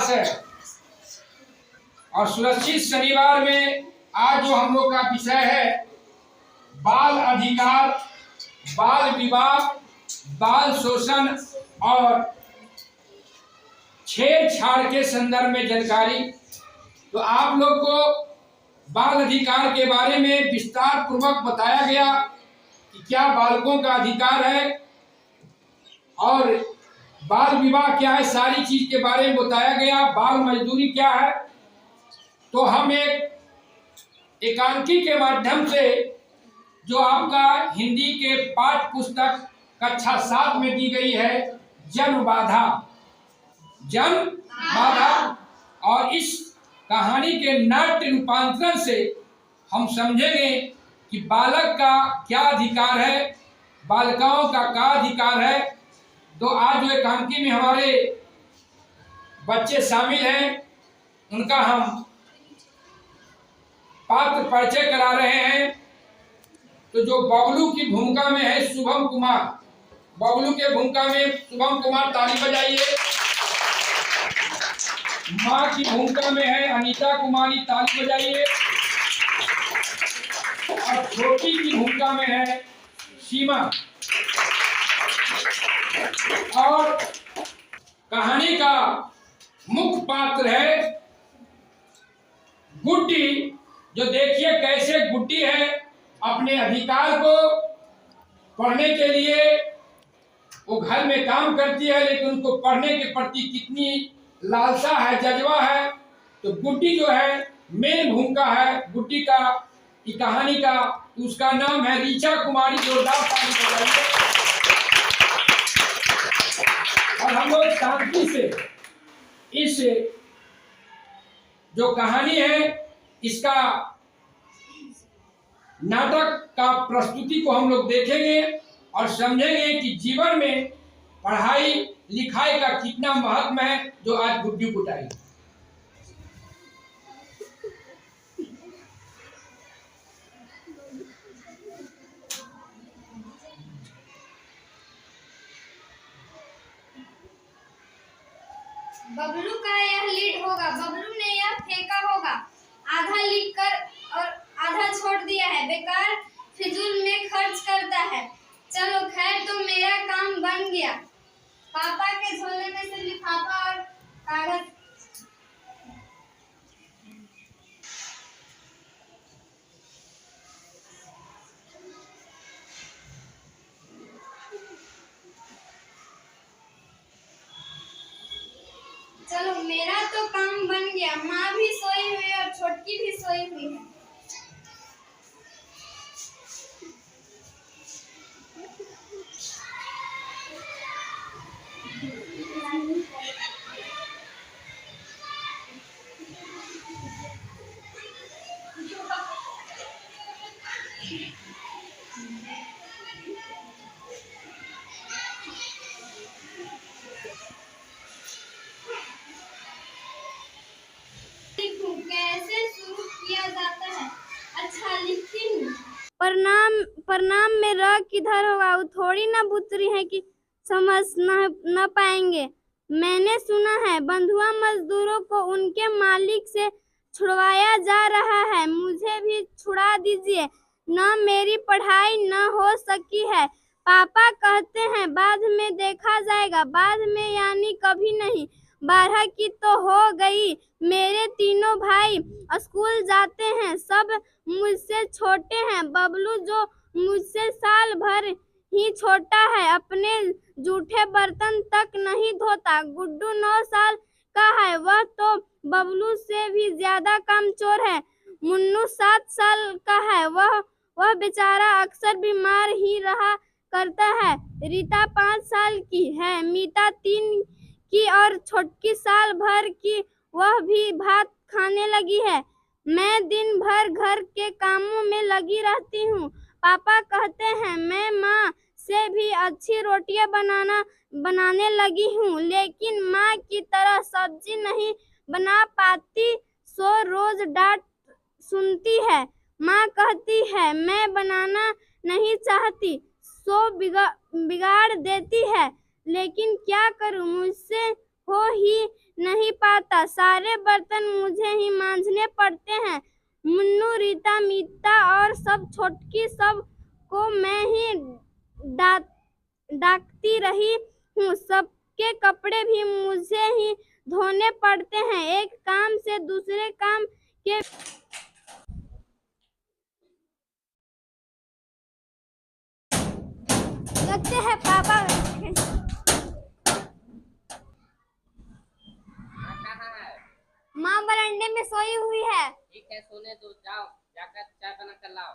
इतिहास है। और सुरक्षित शनिवार में आज जो हम लोग का विषय है बाल अधिकार, बाल विवाह, बाल शोषण और छेड़छाड़ के संदर्भ में जानकारी। तो आप लोग को बाल अधिकार के बारे में विस्तार पूर्वक बताया गया कि क्या बालकों का अधिकार है और बाल विवाह क्या है, सारी चीज के बारे में बताया गया। बाल मजदूरी क्या है। तो हम एक एकांकी के माध्यम से जो आपका हिंदी के पाठ्य पुस्तक कक्षा 7 में दी गई है जन्म बाधा, और इस कहानी के नाट्य रूपांतरण से हम समझेंगे कि बालक का क्या अधिकार है, बालिकाओं का क्या अधिकार है। तो आज जो एकांकी में हमारे बच्चे शामिल हैं उनका हम पात्र परिचय करा रहे हैं। तो जो बबलू की भूमिका में है शुभम कुमार, बबलू के भूमिका में शुभम कुमार, ताली बजाइए। माँ की भूमिका में है अनीता कुमारी, ताली बजाइए। और छोटी की भूमिका में है सीमा। और कहानी का मुख्य पात्र है गुड्डी, जो देखिए कैसे गुड्डी है अपने अधिकार को पढ़ने के लिए वो घर में काम करती है, लेकिन उनको पढ़ने के प्रति कितनी लालसा है, जज्बा है। तो गुड्डी जो है मेन भूमिका है गुड्डी का की कहानी का। उसका नाम है ऋचा कुमारी, जोरदार ताली बजाइए। और हम लोग शांति से इस जो कहानी है इसका नाटक का प्रस्तुति को हम लोग देखेंगे और समझेंगे कि जीवन में पढ़ाई लिखाई का कितना महत्व है, जो आज गुड्डी बुटाई। बबलू का यह लीड होगा, बबलू ने यह फेंका होगा, आधा लिख कर और आधा छोड़ दिया है, बेकार फिजूल में खर्च करता है। चलो खैर तो मेरा काम बन गया। पापा के झोले में से लिफाफा और कागज। चलो मेरा तो काम बन गया। माँ भी सोई हुई और छोटकी भी सोई हुई है। कैसे शुरू किया जाता है? अच्छा लिखती हूँ। प्रणाम में र किधर होगा? वो थोड़ी ना बुतरी है कि समझ न पाएंगे। मैंने सुना है बंधुआ मजदूरों को उनके मालिक से छुड़वाया जा रहा है, मुझे भी छुड़ा दीजिए। न मेरी पढ़ाई न हो सकी है। पापा कहते हैं बाद में देखा जाएगा। बाद में यानी कभी नहीं। 12 की तो हो गई। मेरे तीनों भाई स्कूल जाते हैं, सब मुझसे छोटे हैं। बबलू जो मुझसे साल भर ही छोटा है, अपने जूठे बर्तन तक नहीं धोता। गुड्डू 9 साल का है, वह तो बबलू से भी ज्यादा कामचोर है। मुन्नू 7 साल का है, वह बेचारा अक्सर बीमार ही रहा करता है। रीता 5 साल की है, मीता 3 की और छोटकी साल भर की, वह भी भात खाने लगी है। मैं दिन भर घर के कामों में लगी रहती हूँ। पापा कहते हैं मैं माँ से भी अच्छी रोटियां बनाने लगी हूँ, लेकिन माँ की तरह सब्जी नहीं बना पाती, सो रोज डांट सुनती है। माँ कहती है मैं बनाना नहीं चाहती, सो बिगाड़ देती है, लेकिन क्या करूँ, मुझसे हो ही नहीं पाता। सारे बर्तन मुझे ही मांजने पड़ते हैं। मुन्नू, रीता, मीता और सब छोटकी सब को मैं ही डांटती रही हूँ। सबके कपड़े भी मुझे ही धोने पड़ते हैं। एक काम से दूसरे काम के लगते हैं पापा। कहाँ है? माँ बरामदे में सोई हुई है। ठीक है, सोने दो, जाओ जाकर चाय बना कर लाओ।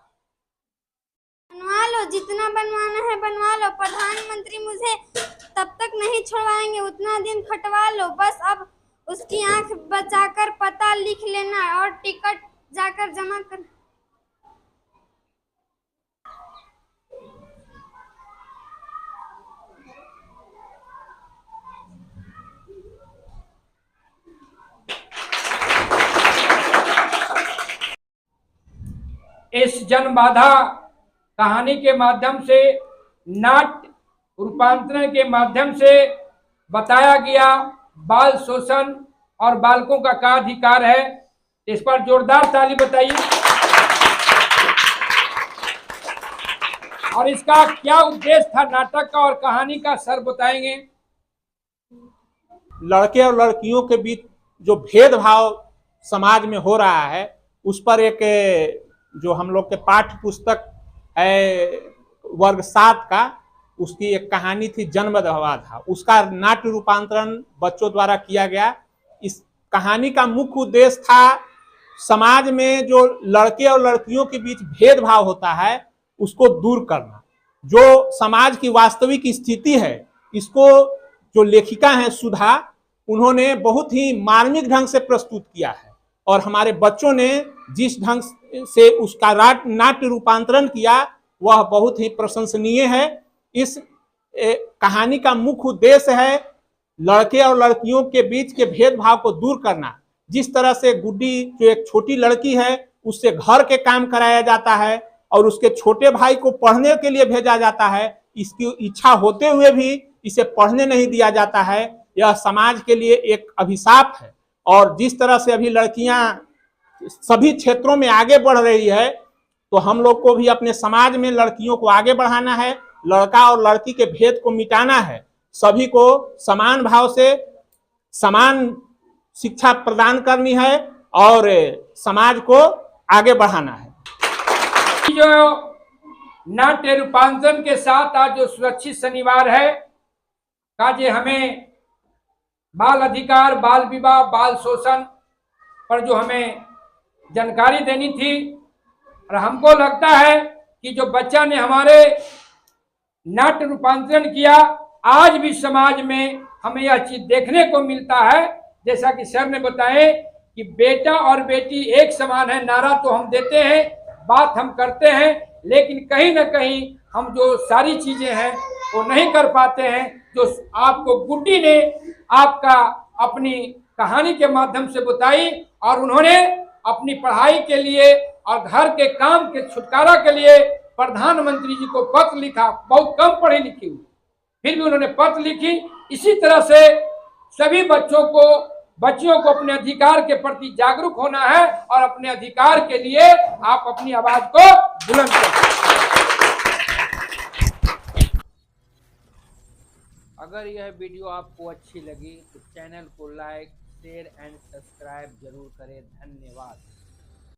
बनवा लो, जितना बनवाना है बनवा लो। प्रधानमंत्री मुझे तब तक नहीं छोड़वाएंगे, उतना दिन खटवा लो। बस अब उसकी आंख बचाकर पता लिख लेना और टिकट जाकर जमा कर। इस जनबाधा कहानी के माध्यम से, नाट्य रूपांतरण के माध्यम से बताया गया बाल शोषण और बालकों का अधिकार है। इस पर जोरदार ताली बताइए। और इसका क्या उद्देश्य था नाटक का और कहानी का, सर बताएंगे। लड़के और लड़कियों के बीच जो भेदभाव समाज में हो रहा है, उस पर एक जो हम लोग के पाठ्य पुस्तक है वर्ग 7 का, उसकी एक कहानी थी जन्मदहवा था, उसका नाट्य रूपांतरण बच्चों द्वारा किया गया। इस कहानी का मुख्य उद्देश्य था समाज में जो लड़के और लड़कियों के बीच भेदभाव होता है उसको दूर करना। जो समाज की वास्तविक स्थिति है, इसको जो लेखिका हैं सुधा, उन्होंने बहुत ही मार्मिक ढंग से प्रस्तुत किया है और हमारे बच्चों ने जिस ढंग से उसका नाट्य रूपांतरण किया वह बहुत ही प्रशंसनीय है। इस कहानी का मुख्य उद्देश्य है लड़के और लड़कियों के बीच के भेदभाव को दूर करना। जिस तरह से गुड्डी जो एक छोटी लड़की है, उससे घर के काम कराया जाता है और उसके छोटे भाई को पढ़ने के लिए भेजा जाता है, इसकी इच्छा होते हुए भी इसे पढ़ने नहीं दिया जाता है, यह समाज के लिए एक अभिशाप है। और जिस तरह से अभी लड़कियां सभी क्षेत्रों में आगे बढ़ रही है, तो हम लोग को भी अपने समाज में लड़कियों को आगे बढ़ाना है, लड़का और लड़की के भेद को मिटाना है, सभी को समान भाव से समान शिक्षा प्रदान करनी है और समाज को आगे बढ़ाना है। जो नाट्य रूपांतरण के साथ आज जो सुरक्षित शनिवार है का, जे हमें बाल अधिकार, बाल विवाह, बाल शोषण पर जो हमें जानकारी देनी थी, और हमको लगता है कि जो बच्चा ने हमारे नाट्य रूपांतरण किया, आज भी समाज में हमें यह चीज देखने को मिलता है। जैसा कि सर ने बताए कि बेटा और बेटी एक समान है, नारा तो हम देते हैं, बात हम करते हैं, लेकिन कहीं ना कहीं हम जो सारी चीजें हैं वो नहीं कर पाते हैं। जो आपको गुड्डी ने आपका अपनी कहानी के माध्यम से बताई, और उन्होंने अपनी पढ़ाई के लिए और घर के काम के छुटकारा के लिए प्रधानमंत्री जी को पत्र लिखा। बहुत कम पढ़ी लिखी हुई, फिर भी उन्होंने पत्र लिखी। इसी तरह से सभी बच्चियों को अपने अधिकार के प्रति जागरूक होना है और अपने अधिकार के लिए आप अपनी आवाज को बुलंद करें। अगर यह वीडियो आपको अच्छी लगी तो चैनल को लाइक, शेयर एंड सब्सक्राइब जरूर करें। धन्यवाद।